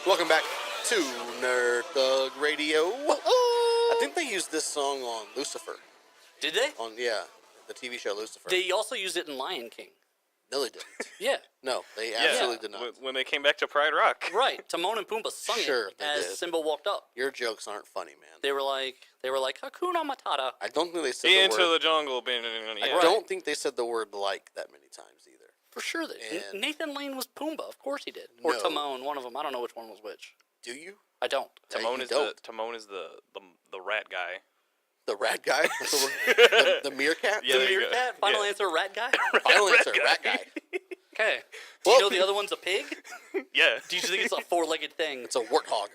Welcome back to Nerd Thug Radio. I think they used this song on Lucifer. Did they? On the TV show Lucifer. They also used it in Lion King. No, they didn't. Yeah. No, they absolutely did not. When they came back to Pride Rock. Right. Timon and Pumbaa sung Sure, it they as did. Simba walked up. Your jokes aren't funny, man. They were like Hakuna Matata. I don't think they said Into the word. the jungle. I don't think they said the word like that many times either. For sure. And- Nathan Lane was Pumbaa. Of course he did. Or No. Timon, one of them. I don't know which one was which. Do you? I don't. Timon you is don't. the rat guy. The rat guy? the meerkat? Yeah, The there you go. meerkat? Final Yeah. answer, rat guy? Final answer, rat guy. Okay. Do Well- you know the other one's a pig? Yeah. Do you think it's a four-legged thing? It's a warthog.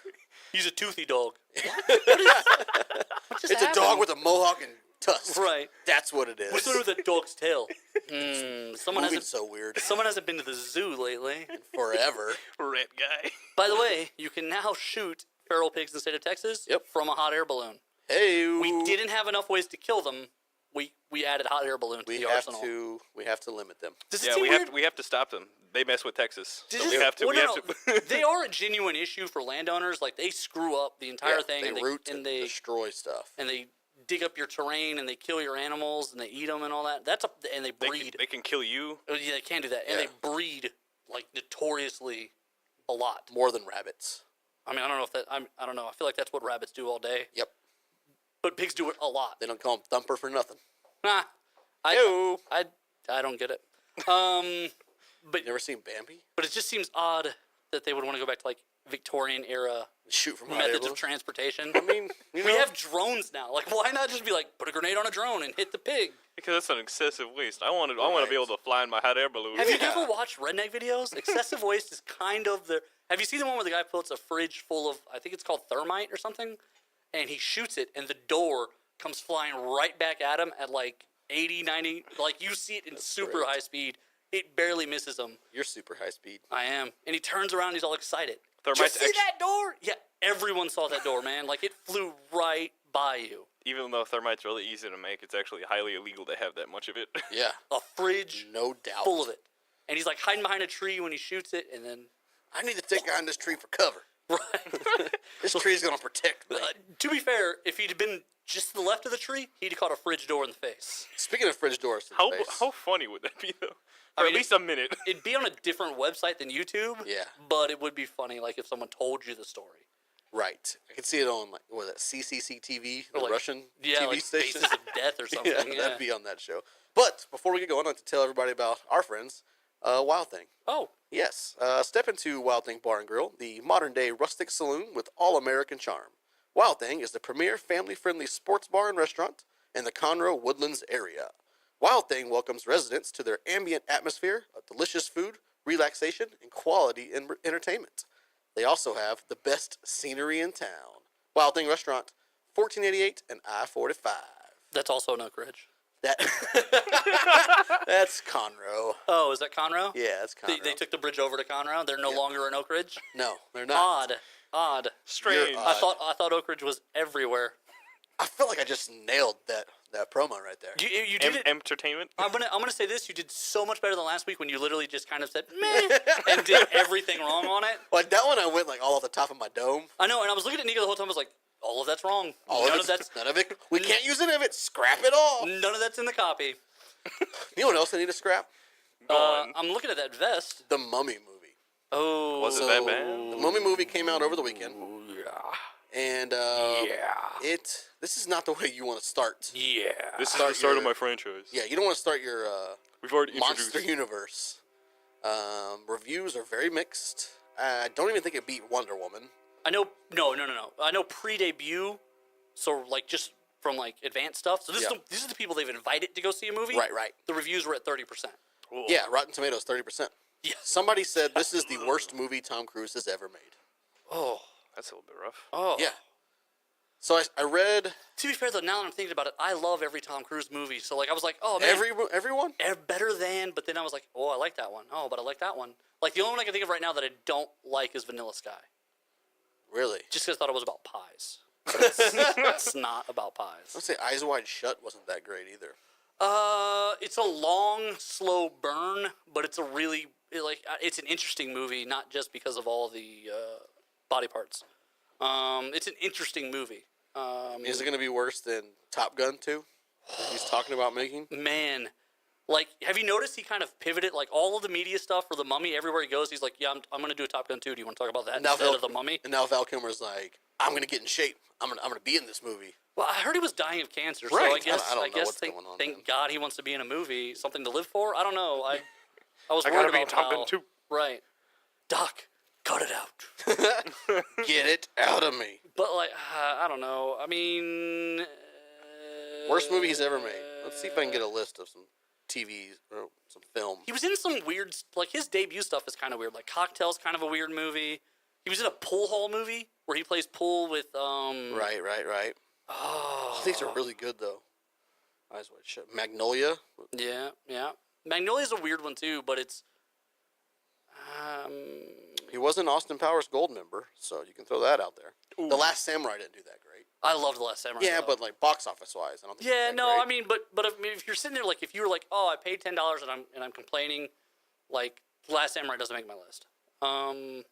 He's a toothy dog. What just It's a happened? dog with a mohawk and tusks. Right. That's what it is. What's with a dog's tail? Someone Moving hasn't. so weird. Someone hasn't been to the zoo lately. Forever. Rat guy. By the way, you can now shoot feral pigs in the state of Texas from a hot air balloon. Hey. We didn't have enough ways to kill them. We added hot air balloon to We the have arsenal. we have to limit them. Does it Yeah, seem we weird? have to stop them. They mess with Texas. Does So it- we have to. well, we no, have to. They are a genuine issue for landowners. Like they screw up the entire thing, They and root and and they destroy stuff. and they dig up your terrain, and they kill your animals, and they eat them, and all that. And they breed. They can kill you. Oh, yeah, they can't do that, and Yeah. they breed like notoriously a lot. More than rabbits. I mean, I don't know if that. I don't know. I feel like that's what rabbits do all day, Yep. but pigs do it a lot. They don't call him Thumper for nothing. Nah, I don't get it. But Never seen Bambi? it just seems odd that they would want to go back to like Victorian era Shoot from hot air methods balloon? of transportation. I mean, you know, We have drones now. Like, why not just be like, put a grenade on a drone and hit the pig? Because that's an excessive waste. I want to be able to fly in my hot air balloon. Have you Yeah. ever watched redneck videos? Excessive waste is kind of the. Have you seen the one where the guy puts a fridge full of, I think it's called thermite or something, and he shoots it, and the door comes flying right back at him at like 80, 90. Like, you see it in super great. high speed. It barely misses him. you're super high speed. I am. And he turns around, he's all excited. Thermite's Did you see that door? Yeah, everyone saw that door, man. Like, it flew right by you. Even though thermite's really easy to make, it's actually highly illegal to have that much of it. Yeah. A fridge No doubt. full of it. And he's like hiding behind a tree when he shoots it, and then. I need to take behind this tree for cover. Right. This tree's going to protect me. To be fair, if he'd been just to the left of the tree, he'd have caught a fridge door in the face. Speaking of fridge doors, to the How face, how funny would that be though? For I at mean, least a minute. It'd be on a different website than YouTube. Yeah. But it would be funny, like if someone told you the story. right. I can see it on, like, what is that, CCCTV, the Or like- Russian Yeah, TV like station. Faces of Death or something. yeah, Yeah. that'd be on that show. But before we get going, I'd like to tell everybody about our friends, Wild Thing. Oh, Yes, step into Wild Thing Bar and Grill, the modern-day rustic saloon with all-American charm. Wild Thing is the premier family-friendly sports bar and restaurant in the Conroe Woodlands area. Wild Thing welcomes residents to their ambient atmosphere of delicious food, relaxation, and quality entertainment. They also have the best scenery in town. Wild Thing Restaurant, 1488 and I-45. that's also an Oak Ridge. That that's Conroe. Oh, is that Conroe? Yeah, that's Conroe. They took the bridge over to Conroe. They're no longer in Oak Ridge. No, they're not. Odd. Strange. You're I thought Oak Ridge was everywhere. I feel like I just nailed that promo right there. You did it. Entertainment. I'm gonna say this. You did so much better than last week when you literally just kind of said meh and did everything wrong on it. Like that one, I went like all off the top of my dome. I know, and I was looking at Nico the whole time. I was like, all of that's wrong. None of it. We can't use any of it. Scrap it all. None of that's in the copy. You know what else I need to scrap? Go on. I'm looking at that vest. The Mummy movie. Oh, Was it that bad? The Mummy movie came out over the weekend, Yeah. and this is not the way you want to start. Yeah. This is Start the start of your- my franchise. Yeah, you don't want to start your We've already Monster introduced. Universe. Reviews are very mixed. I don't even think it beat Wonder Woman. I know. No. I know pre-debut. So like just from like advanced stuff. So this is the people they've invited to go see a movie. Right. The reviews were at 30%. Cool. Yeah, Rotten Tomatoes 30%. Yeah. Somebody said this is the worst movie Tom Cruise has ever made. Oh. That's a little bit rough. Oh. Yeah. So I read To be fair though, now that I'm thinking about it, I love every Tom Cruise movie. So like I was like, oh man, everyone. better than. But then I was like, oh, I like that one. Oh, but I like that one. Like the only one I can think of right now that I don't like is Vanilla Sky. Really? Just because I thought it was about pies. But it's not about pies. I'd say Eyes Wide Shut wasn't that great either. It's a long, slow burn, but it's a really it's an interesting movie, not just because of all the body parts. It's an interesting movie. Is it going to be worse than Top Gun 2? He's talking about making? Man, like, have you noticed he kind of pivoted, like, all of the media stuff for The Mummy, everywhere he goes, he's like, yeah, I'm going to do a Top Gun 2. Do you want to talk about that instead of The Mummy? And now Val Kilmer's like, I'm going to get in shape. I'm going to be in this movie. Well, I heard he was dying of cancer, so Right. I guess I don't know what's thank, going on, thank man. God he wants to be in a movie, something to live for. I don't know. I was I worried gotta be in about Top Gun Val. 2. Right. Doc, cut it out. Get it out of me. But, like, I don't know. I mean... Worst movie he's ever made. Let's see if I can get a list of some TVs or some film. He was in some weird... Like, his debut stuff is kind of weird. Like, Cocktail's kind of a weird movie. He was in a pool hall movie where he plays pool with... Right. Oh. These are really good, though. Eyes wide shut. Magnolia? Yeah. Magnolia's a weird one, too, but it's... He was an Austin Powers Gold member, so you can throw that out there. Ooh. The Last Samurai didn't do that great. I loved The Last Samurai. Yeah, though. but like box office wise, I don't think. Yeah, it's that no, great. I mean, but if you're sitting there, like, if you were like, oh, I paid $10 and I'm complaining, like, The Last Samurai doesn't make my list. Trying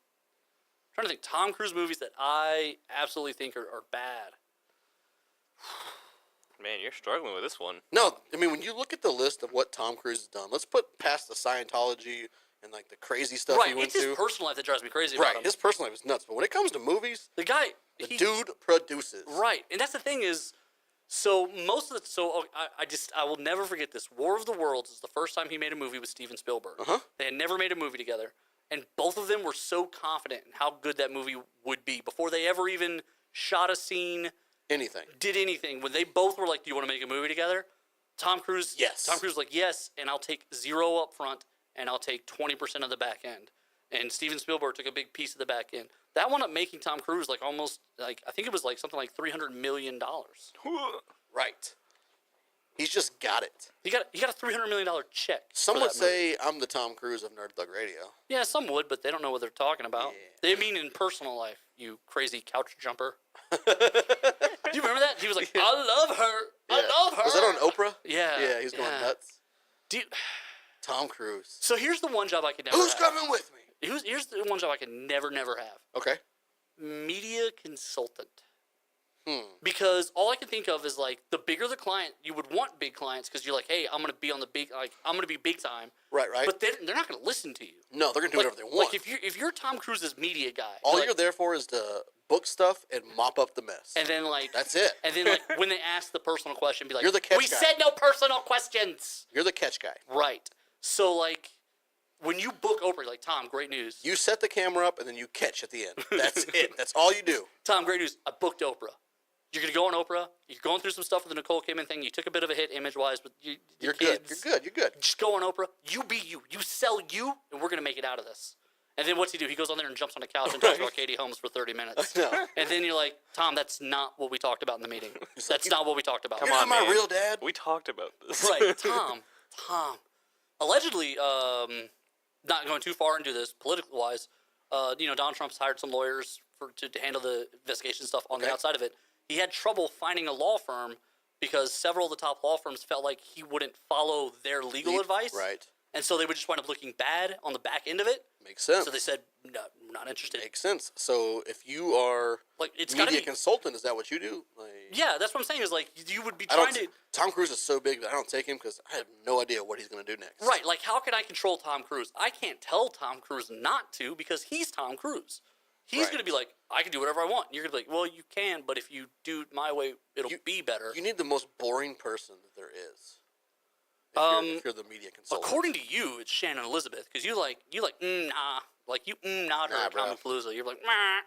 to think, Tom Cruise movies that I absolutely think are bad. Man, you're struggling with this one. No, I mean when you look at the list of what Tom Cruise has done, let's put past the Scientology and like the crazy stuff Right, he went it's his to. personal life that drives me crazy about Right, him. his personal life is nuts, but when it comes to movies, The guy, the dude produces. right, and that's the thing is, so most of the, so I will never forget this. War of the Worlds is the first time he made a movie with Steven Spielberg. Uh-huh. They had never made a movie together, and both of them were so confident in how good that movie would be before they ever even shot a scene, Anything. did anything. When they both were like, "Do you want to make a movie together?" Tom Cruise, Yes. Tom Cruise was like, "Yes," and I'll take 0 up front, and I'll take 20% of the back end. And Steven Spielberg took a big piece of the back end. That wound up making Tom Cruise like almost like I think it was like something like $300 million. Right. He's just got it. He got a $300 million check. Some for would that movie. say I'm the Tom Cruise of Nerd Thug Radio. Yeah, some would, but they don't know what they're talking about. Yeah. They mean in personal life, you crazy couch jumper. Do you remember that? He was like, "I love her. I love her." Was that on Oprah? Yeah. Yeah, he's going nuts. Dude, Tom Cruise. so here's the one job I could never Who's have. coming with me? Here's the one job I could never have. Okay. Media consultant. Hmm. Because all I can think of is like the bigger the client, you would want big clients because you're like, hey, I'm gonna be on the big, like I'm gonna be big time. Right. But they're not gonna listen to you. No, they're gonna do Like, whatever they want. Like if you're Tom Cruise's media guy, All like, you're there for is to book stuff and mop up the mess. and then like That's it. And then like when they ask the personal question, be like, You're the catch we guy. said no personal questions. You're the catch guy. Right. So like when you book Oprah, you're like, Tom, great news. You set the camera up and then you catch at the end. That's it. That's all you do. Tom, great news. I booked Oprah. You're gonna go on Oprah. You're going through some stuff with the Nicole Kidman thing. You took a bit of a hit image-wise, but You're good. You're good. Just go on Oprah. You be you. You sell you, and we're gonna make it out of this. And then what's he do? He goes on there and jumps on the couch and talks about Katie Holmes for 30 minutes. No. And then you're like, Tom, that's not what we talked about in the meeting. That's not what we talked about. You're not my man. real dad. We talked about this. Right, Tom. Allegedly, not going too far into this politically wise, Donald Trump's hired some lawyers to handle the investigation stuff on the Okay. outside of it. He had trouble finding a law firm because several of the top law firms felt like he wouldn't follow their legal advice. Right. And so they would just wind up looking bad on the back end of it. Makes sense. So they said, no, not interested. Makes sense. So if you are Like, it's got to media be. consultant, is that what you do? Like, Yeah, that's what I'm saying is like, you would be I trying don't. to. Tom Cruise is so big that I don't take him because I have no idea what he's going to do next. Right, like how can I control Tom Cruise? I can't tell Tom Cruise not to because he's Tom Cruise. He's Right. going to be like, I can do whatever I want. And you're going to be like, well, you can, but if you do it my way, it'll be better. You need the most boring person that there is. If you're the media consultant. According to you, it's Shannon Elizabeth because you like nah, like you nah her at bro. Comic Palooza. You're like, meh.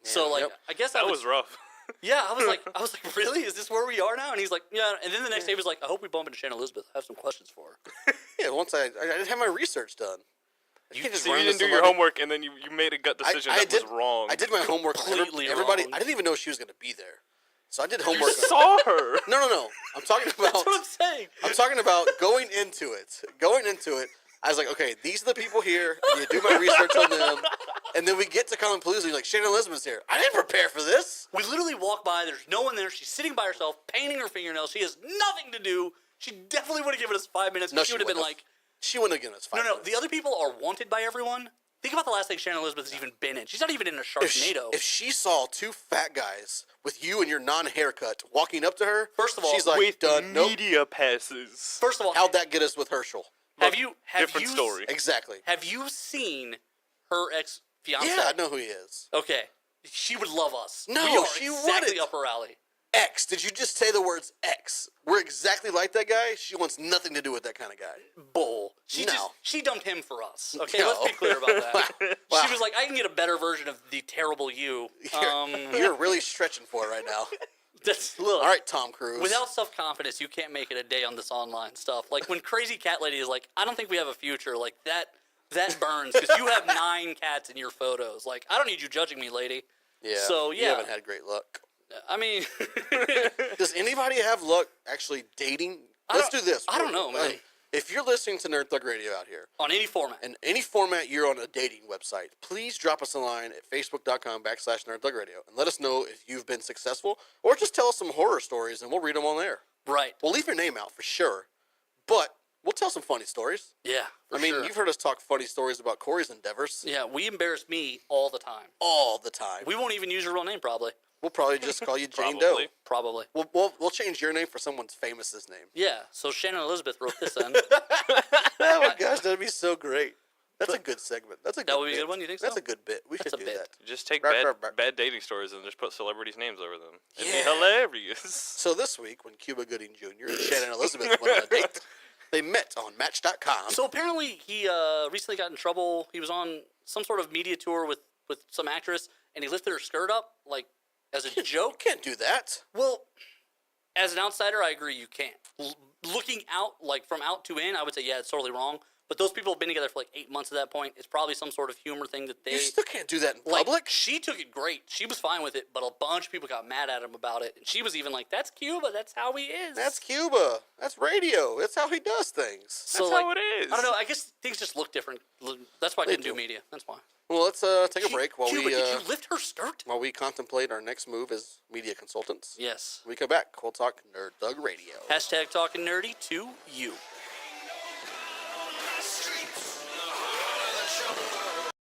So like, Yep. I guess That was rough. yeah. I was like, really? Is this where we are now? And he's like, yeah. And then the next day he was like, I hope we bump into Shannon Elizabeth. I have some questions for her. Yeah, once I didn't have my research done. I can't just So run you into didn't do your somebody. homework, and then you made a gut decision that was wrong. I did my homework. Completely Everybody, wrong. I didn't even know she was going to be there. So I did You homework. saw her. No. I'm talking about. That's what I'm saying. I'm talking about going into it. I was like, okay, these are the people here. You do my research on them, and then we get to Comic Palooza. You're like, Shannon Elizabeth's here. I didn't prepare for this. We literally walk by. There's no one there. She's sitting by herself, painting her fingernails. She has nothing to do. She definitely would have given us 5 minutes. No, But she would have been wouldn't like, She wouldn't have given us 5 no. minutes. The other people are wanted by everyone. Think about the last thing Shannon Elizabeth has even been in. She's not even in a Sharknado. If she saw two fat guys with you and your non-haircut walking up to her, First of all, she's like, With done. Nope. media passes. First of all, How'd that get us with Herschel? have you Different story. Exactly. Have you seen her ex-fiance? Yeah, I know who he is. Okay. She would love us. No, we are she exactly wouldn't. up her alley. X. Did you just say the words X? We're exactly like that guy. She wants nothing to do with that kind of guy. Bull. No. She dumped him for us. Okay, No. let's be clear about that. Wow. She was like, I can get a better version of the terrible you. You're really stretching for it right now. Look. All right, Tom Cruise. Without self-confidence, you can't make it a day on this online stuff. Like when Crazy Cat Lady is like, I don't think we have a future. Like that burns because you have 9 cats in your photos. Like I don't need you judging me, lady. yeah. So You yeah, haven't had great luck. I mean, Does anybody have luck actually dating? Let's do this. I don't know, man. If you're listening to Nerd Thug Radio out here, on any format. in any format you're on a dating website, please drop us a line at facebook.com/Nerd Thug Radio and let us know if you've been successful, or just tell us some horror stories and we'll read them on there. Right. We'll leave your name out for sure, but we'll tell some funny stories. Yeah. For I mean, sure. you've heard us talk funny stories about Corey's endeavors Yeah, we embarrass me all the time. all the time. We won't even use your real name, probably. We'll probably just call you Jane Probably. Doe. Probably. We'll change your name for someone's famous's name. Yeah. So Shannon Elizabeth wrote this in. Oh my gosh, that'd be so great. That's a good segment. That's a good That would be a bit. good one, you think so? That's a good bit. We That's should a do bit. that. Just take Right, bad, right, right. bad dating stories and just put celebrities' names over them. It'd Yeah. be hilarious. So this week, when Cuba Gooding Jr. and Shannon Elizabeth went on a date, they met on Match.com. So apparently he recently got in trouble. He was on some sort of media tour with some actress, and he lifted her skirt up, like, as a You joke. can't do that. Well, as an outsider, I agree you can't. Looking out, like, from out to in, I would say, yeah, it's totally wrong. But those people have been together for, like, 8 months at that point. It's probably some sort of humor thing that they... You still can't do that in Like, public. she took it great. She was fine with it, but a bunch of people got mad at him about it. And she was even like, that's Cuba. That's how he is. That's Cuba. That's radio. That's how he does things. So, That's like, how it is. I don't know. I guess things just look different. That's why I They didn't do do. media. That's why. Well, let's take a break while Cuba, we did you lift her skirt? while we contemplate our next move as media consultants. Yes. When we come back, we'll talk Nerd Thug Radio. Hashtag talking nerdy to you.